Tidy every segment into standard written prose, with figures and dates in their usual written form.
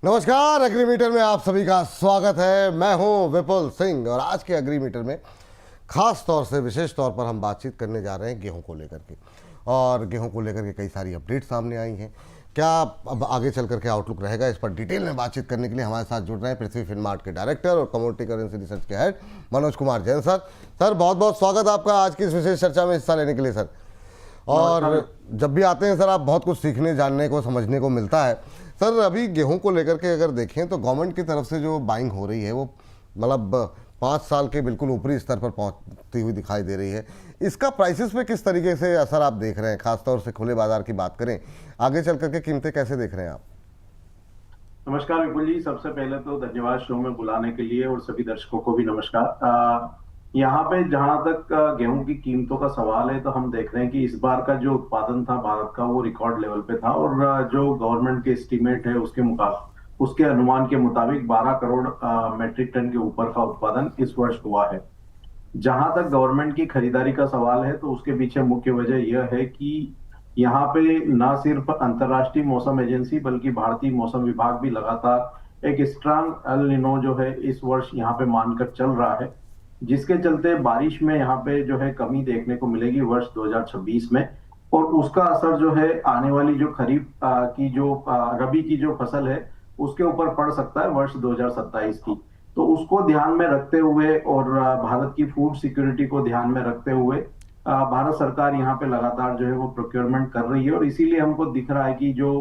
नमस्कार, एग्रीमीटर में आप सभी का स्वागत है। मैं हूं विपुल सिंह और आज के एग्रीमीटर में खास तौर से विशेष तौर पर हम बातचीत करने जा रहे हैं गेहूं को लेकर के। और गेहूं को लेकर के कई सारी अपडेट सामने आई हैं। क्या अब आगे चल करके आउटलुक रहेगा, इस पर डिटेल में बातचीत करने के लिए हमारे साथ जुड़ रहे हैं पृथ्वी फिनमार्ट के डायरेक्टर और कमोडिटी करेंसी रिसर्च के head Manoj Kumar Jain sir. Sir, बहुत बहुत स्वागत आपका आज की इस विशेष चर्चा में हिस्सा लेने के लिए सर। और जब भी आते हैं सर, आप बहुत कुछ सीखने, जानने को, समझने को मिलता है। सर, अभी गेहूं को लेकर के अगर देखें तो गवर्नमेंट की तरफ से जो बाइंग हो रही है वो मतलब 5 साल के बिल्कुल ऊपरी स्तर पर पहुंचती हुई दिखाई दे रही है। इसका प्राइसेस पे किस तरीके से असर आप देख रहे हैं? खासतौर से खुले बाजार की बात करें, आगे चल करके कीमतें कैसे देख रहे हैं आप? नमस्कार विपुल जी, सबसे पहले तो धन्यवाद शो में बुलाने के लिए और सभी दर्शकों को भी नमस्कार। यहाँ पे जहां तक गेहूं की कीमतों का सवाल है तो हम देख रहे हैं कि इस बार का जो उत्पादन था भारत का वो रिकॉर्ड लेवल पे था और जो गवर्नमेंट के एस्टीमेट है उसके अनुमान के मुताबिक 12 करोड़ मेट्रिक टन के ऊपर का उत्पादन इस वर्ष हुआ है। जहां तक गवर्नमेंट की खरीदारी का सवाल है तो उसके पीछे मुख्य वजह यह है कि यहाँ पे न सिर्फ अंतर्राष्ट्रीय मौसम एजेंसी बल्कि भारतीय मौसम विभाग भी लगातार एक स्ट्रांग एल निनो जो है इस वर्ष यहाँ पे मानकर चल रहा है, जिसके चलते बारिश में यहाँ पे जो है कमी देखने को मिलेगी वर्ष 2026 में। और उसका असर जो है आने वाली जो खरीफ की जो रबी की जो फसल है उसके ऊपर पड़ सकता है वर्ष 2027 की। तो उसको ध्यान में रखते हुए और भारत की फूड सिक्योरिटी को ध्यान में रखते हुए भारत सरकार यहाँ पे लगातार जो है वो प्रोक्योरमेंट कर रही है और इसीलिए हमको दिख रहा है कि जो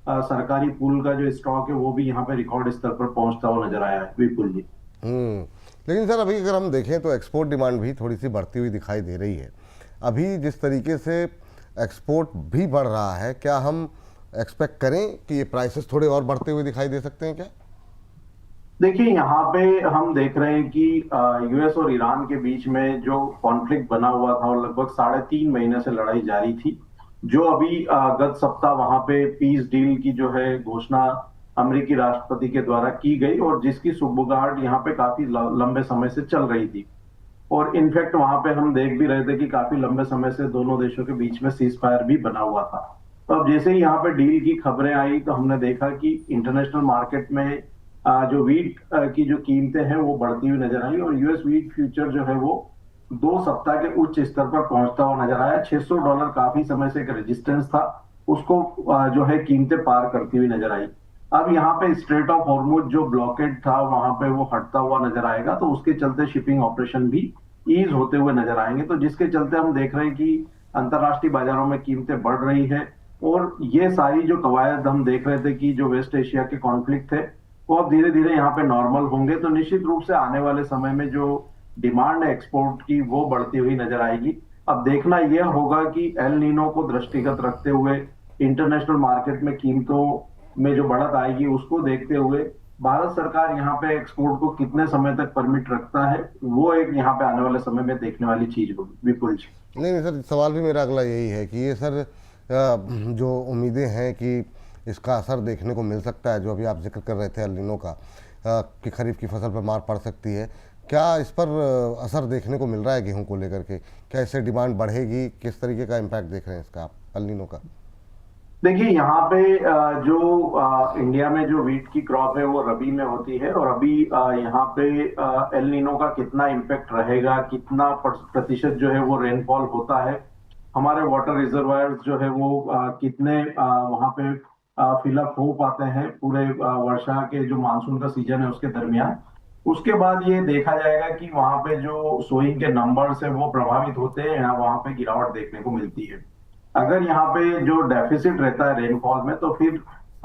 सरकारी पूल का जो स्टॉक है वो भी यहाँ पे रिकॉर्ड स्तर पर पहुंचता हुआ नजर आया है विपुल जी। लेकिन सर, अभी अगर हम देखें तो एक्सपोर्ट डिमांड भी थोड़ी सी बढ़ती हुई दिखाई दे रही है। अभी जिस तरीके से एक्सपोर्ट भी बढ़ रहा है, क्या हम एक्सपेक्ट करें कि ये प्राइसेस थोड़े और बढ़ते हुए दिखाई दे सकते हैं क्या? देखिए, यहाँ पे हम देख रहे हैं कि यूएस और ईरान के बीच में जो कॉन्फ्लिक्ट बना हुआ था और लगभग 3.5 महीने से लड़ाई जारी थी, जो अभी गत सप्ताह वहां पे पीस डील की जो है घोषणा अमेरिकी राष्ट्रपति के द्वारा की गई और जिसकी सुगबुगाहट यहाँ पे काफी लंबे समय से चल रही थी। और इनफैक्ट वहां पे हम देख भी रहे थे कि काफी लंबे समय से दोनों देशों के बीच में सीज फायर भी बना हुआ था। तो अब जैसे ही यहाँ पे डील की खबरें आई तो हमने देखा कि इंटरनेशनल मार्केट में जो वीट की जो कीमतें हैं वो बढ़ती हुई नजर आई और यूएस वीट फ्यूचर जो है वो 2 सप्ताह के उच्च स्तर पर पहुंचता हुआ नजर आया। $600 काफी समय से एक रेजिस्टेंस था, उसको जो है कीमतें पार करती हुई नजर आई। अब यहाँ पे स्ट्रेट ऑफ हॉर्मुज जो ब्लॉकेड था वहां पे वो हटता हुआ नजर आएगा, तो उसके चलते शिपिंग ऑपरेशन भी ईज होते हुए नजर आएंगे। तो जिसके चलते हम देख रहे हैं कि अंतरराष्ट्रीय बाजारों में कीमतें बढ़ रही है और ये सारी जो कवायद हम देख रहे थे कि जो वेस्ट एशिया के कॉन्फ्लिक्ट थे वो अब धीरे धीरे यहाँ पे नॉर्मल होंगे, तो निश्चित रूप से आने वाले समय में जो डिमांड है एक्सपोर्ट की वो बढ़ती हुई नजर आएगी। अब देखना यह होगा कि एल नीनो को दृष्टिगत रखते हुए इंटरनेशनल मार्केट में कीमतों में जो बढ़त आएगी उसको देखते हुए भारत सरकार यहाँ पे एक्सपोर्ट को कितने समय तक परमिट रखता है वो एक यहाँ पे आने वाले समय में देखने वाली चीज होगी विपुल जी। नहीं सर, सवाल भी मेरा अगला यही है कि ये सर जो उम्मीदें हैं कि इसका असर देखने को मिल सकता है, जो अभी आप जिक्र कर रहे थे एल नीनो का, कि खरीफ की फसल पर मार पड़ सकती है, क्या इस पर असर देखने को मिल रहा है गेहूं को लेकर के? क्या इससे डिमांड बढ़ेगी? किस तरीके का इम्पैक्ट देख रहे हैं इसका आप एल नीनो का? देखिए, यहाँ पे जो इंडिया में जो वीट की क्रॉप है वो रबी में होती है और अभी यहाँ पे एल नीनो का कितना इम्पैक्ट रहेगा, कितना प्रतिशत जो है वो रेनफॉल होता है, हमारे वाटर रिजर्वायर्स जो है वो कितने वहां पे फिलअप हो पाते हैं पूरे वर्षा के जो मानसून का सीजन है उसके दरमियान, उसके बाद ये देखा जाएगा कि वहां पे जो सोइंग के नंबर्स है वो प्रभावित होते हैं या वहां पे गिरावट देखने को मिलती है। अगर यहाँ पे जो डेफिसिट रहता है रेनफॉल में तो फिर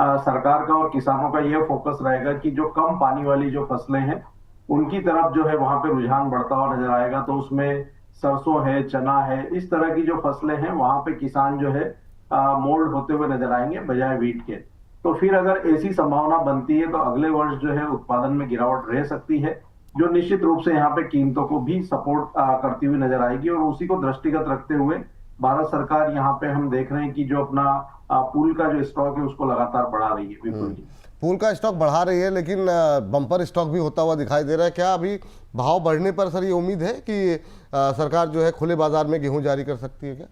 सरकार का और किसानों का यह फोकस रहेगा कि जो कम पानी वाली जो फसलें हैं उनकी तरफ जो है वहां पे रुझान बढ़ता हुआ नजर आएगा। तो उसमें सरसों है, चना है, इस तरह की जो फसलें हैं वहां पे किसान जो है मोल्ड होते हुए नजर आएंगे बजाय वीट के। तो फिर अगर ऐसी संभावना बनती है तो अगले वर्ष जो है उत्पादन में गिरावट रह सकती है, जो निश्चित रूप से यहाँ पे कीमतों को भी सपोर्ट करती हुई नजर आएगी। और उसी को दृष्टिगत रखते हुए भारत सरकार यहाँ पे हम देख रहे हैं कि जो अपना पूल का जो स्टॉक है उसको लगातार बढ़ा रही है बिल्कुल जी। पूल का स्टॉक बढ़ा रही है, लेकिन बम्पर स्टॉक भी होता हुआ दिखाई दे रहा है। क्या अभी भाव बढ़ने पर सर ये उम्मीद है कि सरकार जो है खुले बाजार में गेहूं जारी कर सकती है क्या?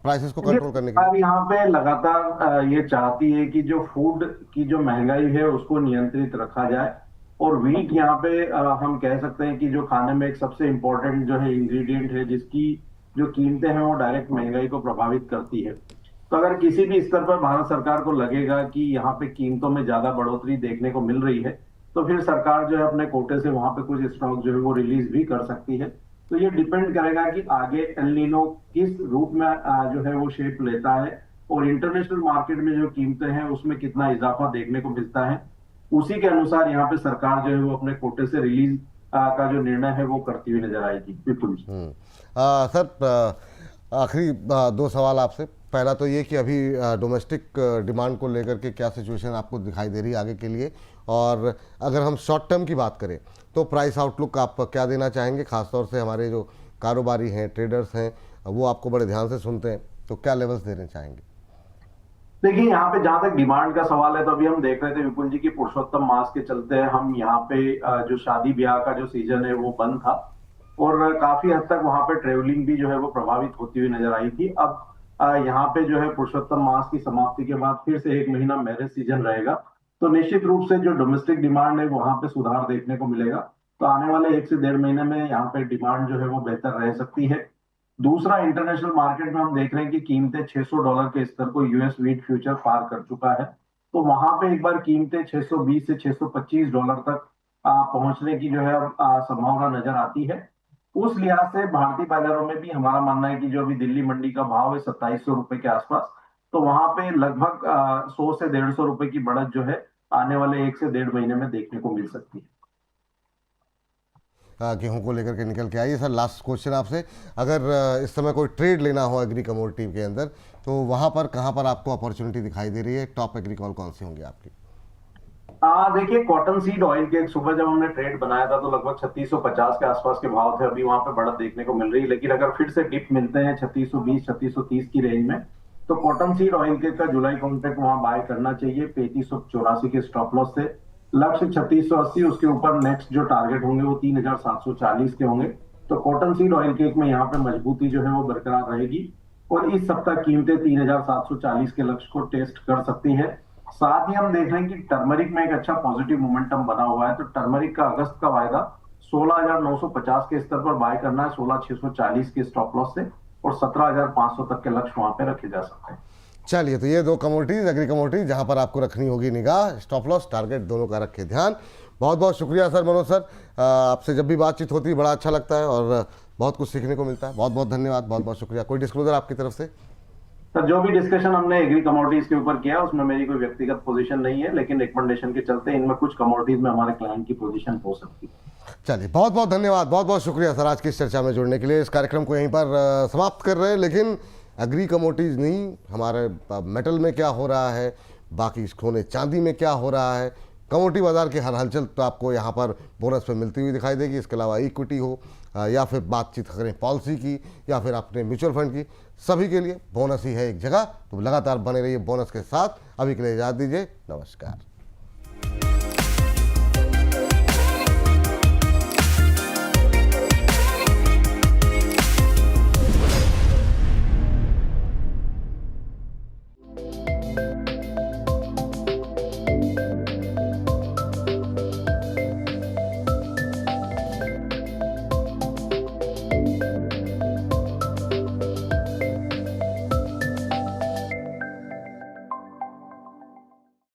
प्राइसेस को कंट्रोल करने के लिए? सरकार यहाँ पे लगातार ये चाहती है कि जो फूड की जो महंगाई है उसको नियंत्रित रखा जाए। और वीट यहाँ पे हम कह सकते हैं कि जो खाने में एक सबसे इम्पोर्टेंट जो है इंग्रेडिएंट है, जिसकी जो कीमतें हैं वो डायरेक्ट महंगाई को प्रभावित करती है। तो अगर किसी भी स्तर पर भारत सरकार को लगेगा कि यहाँ पे कीमतों में ज्यादा बढ़ोतरी देखने को मिल रही है, तो फिर सरकार जो है अपने कोटे से वहां पे कुछ स्टॉक जो है वो रिलीज भी कर सकती है। तो ये डिपेंड करेगा कि आगे एल नीनो किस रूप में जो है वो शेप लेता है, और इंटरनेशनल मार्केट में जो कीमतें हैं उसमें कितना इजाफा देखने को मिलता है। उसी के अनुसार यहाँ पे सरकार जो है वो अपने कोटे से रिलीज का जो निर्णय है वो करती हुई नजर आएगी। बिल्कुल। सर, आखिरी दो सवाल आपसे। पहला तो ये कि अभी डोमेस्टिक डिमांड को लेकर के क्या सिचुएशन आपको दिखाई दे रही है आगे के लिए, और अगर हम शॉर्ट टर्म की बात करें तो प्राइस आउटलुक आप क्या देना चाहेंगे? खासतौर से हमारे जो कारोबारी हैं, ट्रेडर्स हैं, वो आपको बड़े ध्यान से सुनते हैं, तो क्या लेवल्स देने चाहेंगे? देखिए, यहाँ पे जहां तक डिमांड का सवाल है, तो अभी हम देख रहे थे विपुल जी की पुरुषोत्तम मास के चलते हम यहाँ पे जो शादी ब्याह का जो सीजन है वो बंद था, और काफी हद तक वहां पे ट्रेवलिंग भी जो है वो प्रभावित होती हुई नजर आई थी। अब यहाँ पे जो है पुरुषोत्तम मास की समाप्ति के बाद फिर से एक महीना मैरिज सीजन रहेगा, तो निश्चित रूप से जो डोमेस्टिक डिमांड है वहां पे सुधार देखने को मिलेगा। तो आने वाले 1 से 1.5 महीने में यहाँ पे डिमांड जो है वो बेहतर रह सकती है। दूसरा, इंटरनेशनल मार्केट में हम देख रहे हैं कि कीमतें $600 के स्तर को यूएस व्हीट फ्यूचर पार कर चुका है। तो वहां पे एक बार कीमतें $620 से $625 तक पहुंचने की जो है संभावना नजर आती है। उस लिहाज से भारतीय बाजारों में भी हमारा मानना है कि जो अभी दिल्ली मंडी का भाव है 2700 रुपए के आसपास, तो वहां पे लगभग 100 से 150 रुपए की बढ़त जो है आने वाले 1 से 1.5 महीने में देखने को मिल सकती है। गेहूं को लेकर के निकल के आइए। सर, लास्ट क्वेश्चन आपसे, अगर इस समय कोई ट्रेड लेना हो एग्री कमोडिटी के अंदर, तो वहां पर कहां पर आपको अपॉर्चुनिटी दिखाई दे रही है? टॉप एग्री कॉल कौन सी होंगी आपकी? देखिए, कॉटन सीड ऑयल के सुबह जब हमने ट्रेड बनाया था तो लगभग 3650 के आसपास के भाव थे। अभी वहां पे बढ़त देखने को मिल रही है, लेकिन अगर फिर से डिप मिलते हैं 3620 3630 की रेंज में, तो कॉटन सीड ऑयल के का जुलाई कॉन्ट्रैक्ट वहां बाय करना चाहिए 3584 के स्टॉप लॉस से। लक्ष्य 3680, उसके ऊपर नेक्स्ट जो टारगेट होंगे वो 3740 के होंगे। तो कॉटन सीड ऑयल केक में यहाँ पे मजबूती जो है वो बरकरार रहेगी, और इस सप्ताह कीमतें 3740 के लक्ष्य को टेस्ट कर सकती है। साथ ही हम देख रहे हैं कि टर्मरिक में एक अच्छा पॉजिटिव मोमेंटम बना हुआ है, तो टर्मरिक का अगस्त का वायदा 16950 के स्तर पर बाय करना है 16640 के स्टॉप लॉस से, और 17500 तक के लक्ष्य वहां पे रखे जा सकते हैं। चलिए, तो ये दो कमोडिटीज, एग्री कमोडिटीज, जहां पर आपको रखनी होगी निगाह, स्टॉप लॉस टारगेट दोनों का रखे ध्यान। बहुत बहुत शुक्रिया सर, मनोज सर, आपसे जब भी बातचीत होती है बड़ा अच्छा लगता है और बहुत कुछ सीखने को मिलता है। बहुत बहुत धन्यवाद, बहुत बहुत शुक्रिया। कोई डिस्क्लोजर आपकी तरफ से? सर, जो भी डिस्कशन हमने एग्री कमोडिटीज के ऊपर किया उसमें मेरी कोई व्यक्तिगत पोजीशन नहीं है, लेकिन रिकमेंडेशन के चलते इनमें कुछ कमोडिटीज में हमारे क्लाइंट की पोजीशन हो सकती है। चलिए, बहुत बहुत धन्यवाद, बहुत बहुत शुक्रिया सर आज की इस चर्चा में जुड़ने के लिए। इस कार्यक्रम को यहीं पर समाप्त कर रहे हैं, लेकिन एग्री कमोडिटीज नहीं, हमारे मेटल में क्या हो रहा है, बाकी सोने चांदी में क्या हो रहा है, कमोडिटी बाजार की हर हलचल तो आपको यहाँ पर बोनस पे मिलती हुई दिखाई देगी। इसके अलावा इक्विटी हो या फिर बातचीत करें पॉलिसी की या फिर अपने म्यूचुअल फंड की, सभी के लिए बोनस ही है एक जगह। तो लगातार बने रहिए बोनस के साथ। अभी के लिए इजाज़त दीजिए, नमस्कार।